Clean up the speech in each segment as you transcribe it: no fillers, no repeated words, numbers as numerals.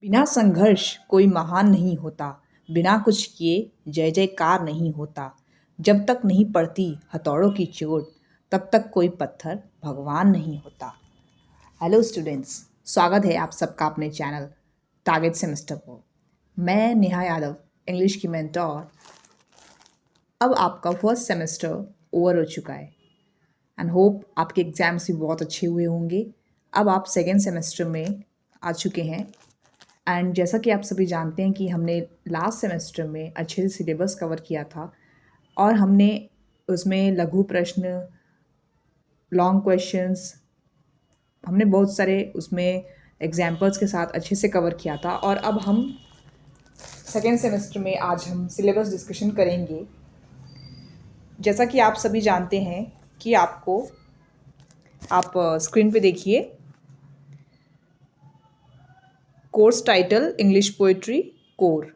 बिना संघर्ष कोई महान नहीं होता। बिना कुछ किए जय जयकार नहीं होता। जब तक नहीं पड़ती हथौड़ों की चोट, तब तक कोई पत्थर भगवान नहीं होता। हेलो स्टूडेंट्स, स्वागत है आप सबका अपने चैनल टारगेट सेमेस्टर को। मैं नेहा यादव, इंग्लिश की मेंटोर। अब आपका फर्स्ट सेमेस्टर ओवर हो चुका है एंड होप आपके एग्जाम्स भी बहुत अच्छे हुए होंगे। अब आप सेकेंड सेमेस्टर में आ चुके हैं एंड जैसा कि आप सभी जानते हैं कि हमने लास्ट सेमेस्टर में अच्छे से सिलेबस कवर किया था और हमने उसमें लघु प्रश्न, लॉन्ग क्वेश्चंस, हमने बहुत सारे उसमें एग्जाम्पल्स के साथ अच्छे से कवर किया था। और अब हम सेकेंड सेमेस्टर में आज हम सिलेबस डिस्कशन करेंगे। जैसा कि आप सभी जानते हैं कि आप स्क्रीन पे देखिए, course title English poetry core.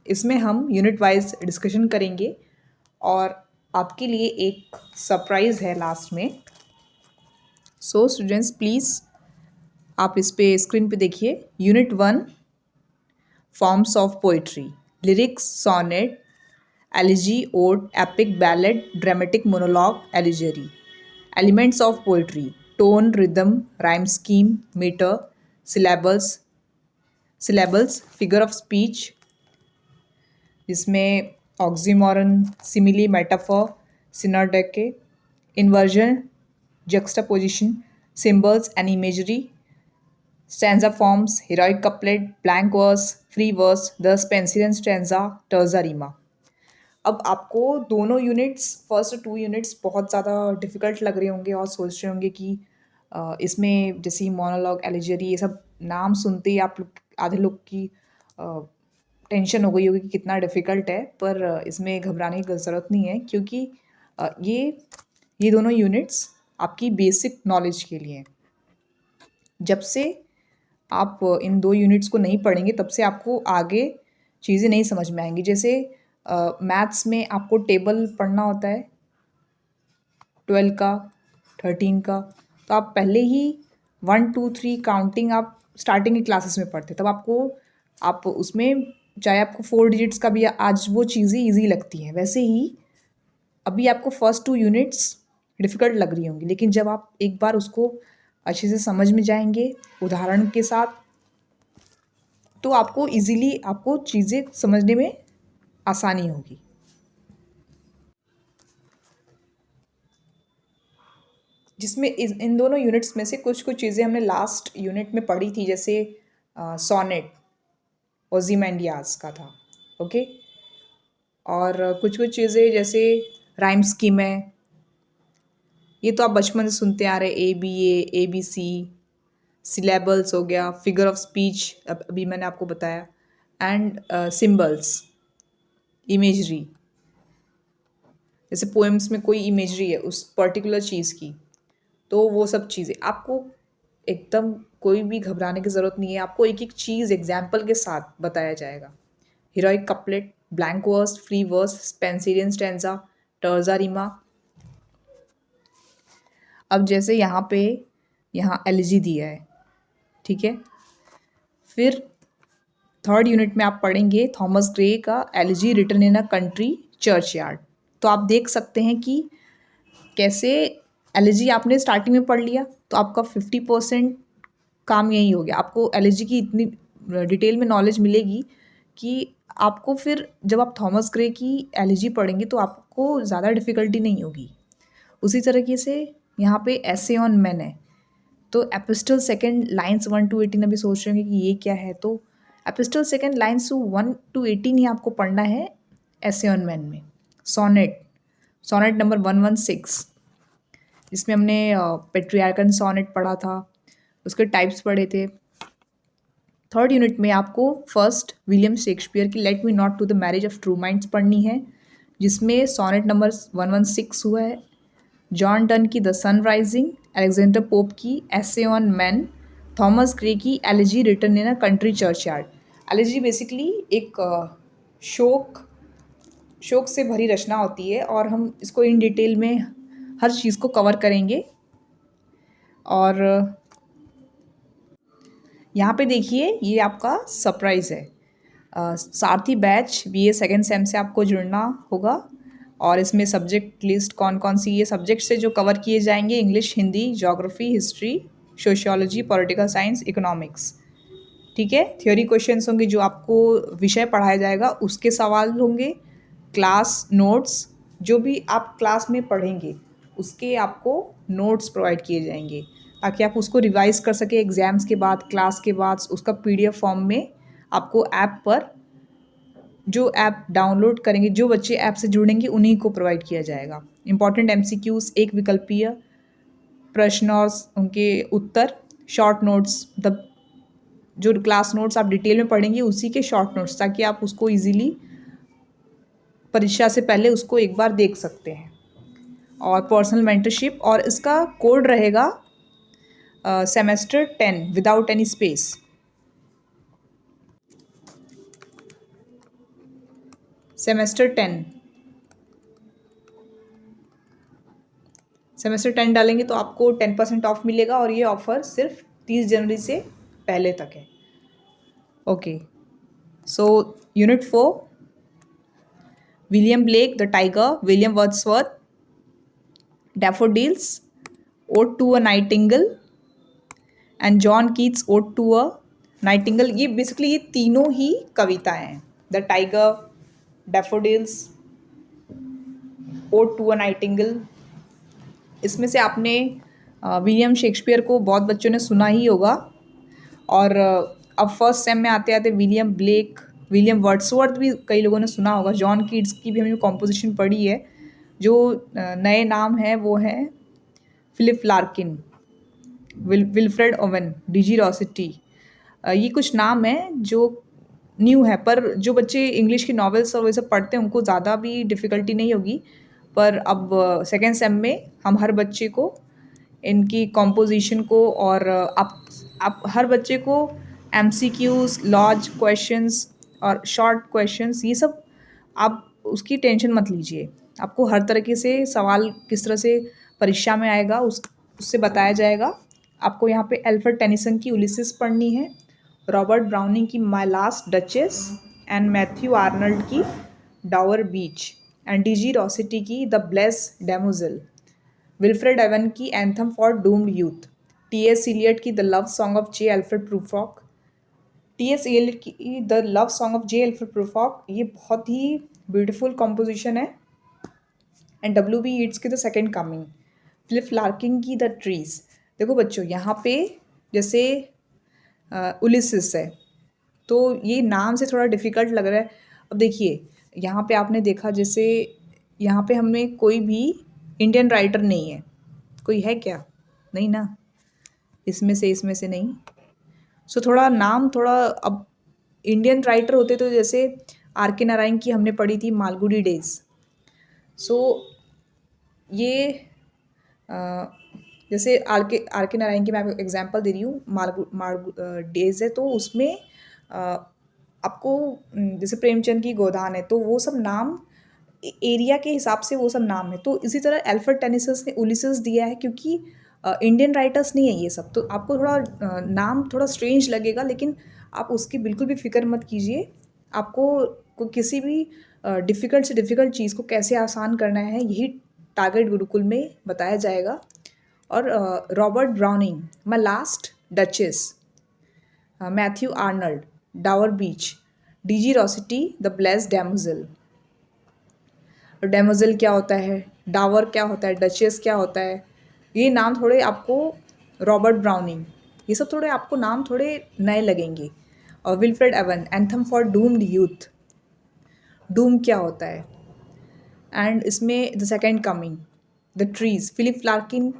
इसमें हम यूनिट वाइज डिस्कशन करेंगे और आपके लिए एक सरप्राइज़ है लास्ट में। सो स्टूडेंट्स प्लीज़ आप इस पे स्क्रीन पे देखिए। Unit 1, forms of poetry, lyrics, sonnet, elegy, ode, epic, ballad, dramatic, monologue, allegory. Elements of poetry, tone, rhythm, rhyme scheme, metre, syllables, figure of speech, जिसमें oxymoron, simile, metaphor, synecdoche, inversion, juxtaposition, symbols and imagery, stanza forms, heroic couplet, blank verse, free verse, thus Pennsylvania stanza, terza rima। अब आपको दोनों units, first 2 units बहुत ज़्यादा difficult लग रहे होंगे और सोच रहे होंगे कि इसमें जैसे मोनोलॉग, एलिजरी, ये सब नाम सुनते ही आप लोग, आधे लोग की टेंशन हो गई होगी कि कितना डिफ़िकल्ट है। पर इसमें घबराने की ज़रूरत नहीं है, क्योंकि ये दोनों यूनिट्स आपकी बेसिक नॉलेज के लिए हैं। जब से आप इन 2 यूनिट्स को नहीं पढ़ेंगे तब से आपको आगे चीज़ें नहीं समझ में आएंगी। जैसे मैथ्स में आपको टेबल पढ़ना होता है 12 का, 13 का, तो आप पहले ही 1 2 3 काउंटिंग आप स्टार्टिंग की क्लासेस में पढ़ते, तब आप उसमें चाहे आपको 4 डिजिट्स का भी आज वो चीज़ें ईजी लगती हैं, वैसे ही अभी आपको फर्स्ट 2 यूनिट्स डिफ़िकल्ट लग रही होंगी। लेकिन जब आप एक बार उसको अच्छे से समझ में जाएंगे उदाहरण के साथ, तो आपको इजीली आपको चीज़ें समझने में आसानी होगी। जिसमें इन दोनों यूनिट्स में से कुछ कुछ चीज़ें हमने लास्ट यूनिट में पढ़ी थी, जैसे सोनेट ओज़िमैंडियास का था, ओके। और कुछ कुछ चीज़ें जैसे राइम स्कीम है, ये तो आप बचपन से सुनते आ रहे, ABA, ABC, सिलेबल्स हो गया, फिगर ऑफ स्पीच अभी मैंने आपको बताया, एंड सिम्बल्स, इमेजरी, जैसे पोएम्स में कोई इमेजरी है उस पर्टिकुलर चीज़ की, तो वो सब चीज़ें आपको एकदम कोई भी घबराने की ज़रूरत नहीं है। आपको एक एक चीज़ एग्जाम्पल के साथ बताया जाएगा। Heroic couplet, blank verse, free verse, Spenserian stanza, terza rima. अब जैसे यहाँ एलिजी दिया है, ठीक है। फिर थर्ड यूनिट में आप पढ़ेंगे थॉमस ग्रे का elegy written in a country churchyard. तो आप देख सकते हैं कि कैसे एलिजी आपने स्टार्टिंग में पढ़ लिया तो आपका 50% काम यही हो गया। आपको एलिजी की इतनी डिटेल में नॉलेज मिलेगी कि आपको फिर जब आप थॉमस ग्रे की एलिजी पढ़ेंगे तो आपको ज़्यादा डिफ़िकल्टी नहीं होगी। उसी तरीके से यहाँ पे एसे ऑन मैन है, तो एपिस्टल सेकेंड लाइन्स 1 to 18 अभी सोच रहे होंगे कि ये क्या है, तो एपिस्टल सेकेंड लाइन्स 1 to 18 ही आपको पढ़ना है एसे ऑन मैन में। सोनेट नंबर 116, जिसमें हमने पेट्रियार्कन सोनेट पढ़ा था, उसके टाइप्स पढ़े थे। थर्ड यूनिट में आपको फर्स्ट विलियम शेक्सपियर की let me not to the marriage of true minds पढ़नी है, जिसमें सोनेट नंबर 116 हुआ है। जॉन डन की the sun rising, Alexander Pope की essay on man, Thomas Gray की elegy written in a country churchyard. Elegy basically एक शोक से भरी रचना होती है और हम इसको इन डिटेल में हर चीज़ को कवर करेंगे। और यहाँ पे देखिए ये आपका सरप्राइज़ है। सारथी बैच बीए सेकेंड सेम से आपको जुड़ना होगा और इसमें सब्जेक्ट लिस्ट कौन कौन सी ये सब्जेक्ट से जो कवर किए जाएंगे, English, Hindi, geography, history, sociology, political science, economics. ठीक है, थ्योरी क्वेश्चंस होंगे जो आपको विषय पढ़ाया जाएगा उसके सवाल होंगे, क्लास नोट्स जो भी आप क्लास में पढ़ेंगे उसके आपको नोट्स प्रोवाइड किए जाएंगे ताकि आप उसको रिवाइज कर सके एग्जाम्स के बाद, क्लास के बाद उसका पीडीएफ फॉर्म में आपको ऐप पर, जो ऐप डाउनलोड करेंगे, जो बच्चे ऐप से जुड़ेंगे उन्हीं को प्रोवाइड किया जाएगा। इंपॉर्टेंट एमसीक्यूज, एक विकल्पीय प्रश्न और उनके उत्तर, शॉर्ट नोट्स, मतलब जो क्लास नोट्स आप डिटेल में पढ़ेंगे उसी के शॉर्ट नोट्स, ताकि आप उसको इजीली परीक्षा से पहले उसको एक बार देख सकते हैं। और पर्सनल मेंटरशिप, और इसका कोड रहेगा semester 10 without any space. Semester 10 semester 10 डालेंगे तो आपको 10% ऑफ मिलेगा और ये ऑफ़र सिर्फ 30 जनवरी से पहले तक है। Okay, so unit 4, William Blake the tiger, William Wordsworth daffodils, ode to a nightingale and John Keats ode to a nightingale. ये बेसिकली ये तीनों ही कविताएं हैं, the tiger, daffodils, ode to a nightingale. इसमें से आपने विलियम शेक्सपियर को बहुत बच्चों ने सुना ही होगा। और अब फर्स्ट सेम में आते आते विलियम ब्लेक, विलियम वर्ड्सवर्थ भी कई लोगों ने सुना होगा। जॉन कीट्स की भी हमने कॉम्पोजिशन पढ़ी है। जो नए नाम है वो हैं Philip Larkin, Wilfred Owen, DG Rossetti. ये कुछ नाम हैं जो न्यू है, पर जो बच्चे इंग्लिश की नॉवेल्स और वैसे पढ़ते हैं उनको ज़्यादा भी डिफ़िकल्टी नहीं होगी। पर अब सेकेंड सेम में हम हर बच्चे को इनकी कॉम्पोजिशन को, और आप हर बच्चे को एमसीक्यूज, लॉज क्वेश्चंस और शॉर्ट क्वेश्चंस, ये सब आप उसकी टेंशन मत लीजिए। आपको हर तरीके से सवाल किस तरह से परीक्षा में आएगा उससे बताया जाएगा। आपको यहाँ पे एल्फ्रेड टेनिसन की उलिसिस पढ़नी है, रॉबर्ट ब्राउनिंग की my last duchess and Matthew Arnold की Dover beach and DG Rossetti की the blessed damozel, Wilfred Owen की anthem for doomed youth, TS. Eliot की the love song of J Alfred Prufrock. TS. Eliot की the love song of J Alfred Prufrock ये बहुत ही beautiful composition है। And W B Yeats की the second coming, Philip Larkin की the trees. देखो बच्चों, यहाँ पे जैसे उलिसिस है तो ये नाम से थोड़ा डिफ़िकल्ट लग रहा है। अब देखिए यहाँ पे आपने देखा, जैसे यहाँ पे हमें कोई भी इंडियन राइटर नहीं है। कोई है क्या? नहीं ना, इसमें से नहीं। सो थोड़ा नाम थोड़ा, अब इंडियन राइटर होते तो जैसे आर के नारायण की हमने पढ़ी थी मालगुडी डेज। सो ये जैसे आर के नारायण की मैं एग्जांपल दे रही हूँ, मालगु मालगु डेज है तो उसमें आपको जैसे प्रेमचंद की गोदान है तो वो सब नाम एरिया के हिसाब से वो सब नाम है। तो इसी तरह एल्फ्रेड टेनिसन ने उलिसेस दिया है क्योंकि इंडियन राइटर्स नहीं है ये सब, तो आपको थोड़ा नाम थोड़ा स्ट्रेंज लगेगा, लेकिन आप उसकी बिल्कुल भी फिक्र मत कीजिए। आपको किसी भी डिफ़िकल्ट से डिफ़िकल्ट चीज़ को कैसे आसान करना है यही टारगेट गुरुकुल में बताया जाएगा। और Robert Browning my last duchess, Matthew Arnold Dover beach, DG Rossetti the blessed damozel. Damozel क्या होता है, डावर क्या होता है, डचेस क्या होता है, ये नाम थोड़े आपको, रॉबर्ट ब्राउनिंग, ये सब थोड़े आपको नाम थोड़े नए लगेंगे। और Wilfred Owen, anthem for doomed youth, doom क्या होता है। एंड इसमें the second coming, the trees, Philip Larkin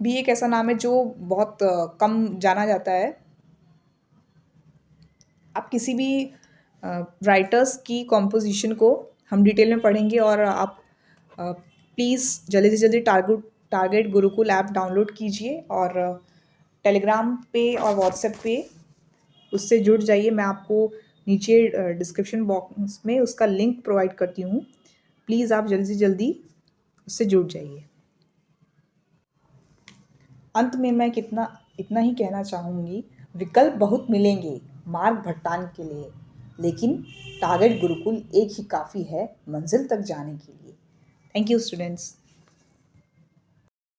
भी एक ऐसा नाम है जो बहुत कम जाना जाता है। आप किसी भी राइटर्स की कॉम्पोजिशन को हम डिटेल में पढ़ेंगे, और आप प्लीज़ जल्दी से जल्दी टारगेट गुरुकुल ऐप डाउनलोड कीजिए और टेलीग्राम पे और व्हाट्सएप पे उससे जुड़ जाइए। मैं आपको नीचे डिस्क्रिप्शन बॉक्स में उसका लिंक प्रोवाइड करती हूँ। प्लीज़ आप जल्दी से जल्दी उससे जुड़ जाइए। अंत में मैं इतना ही कहना चाहूँगी विकल्प बहुत मिलेंगे मार्ग भटकाने के लिए, लेकिन टारगेट गुरुकुल एक ही काफ़ी है मंजिल तक जाने के लिए। Thank you students.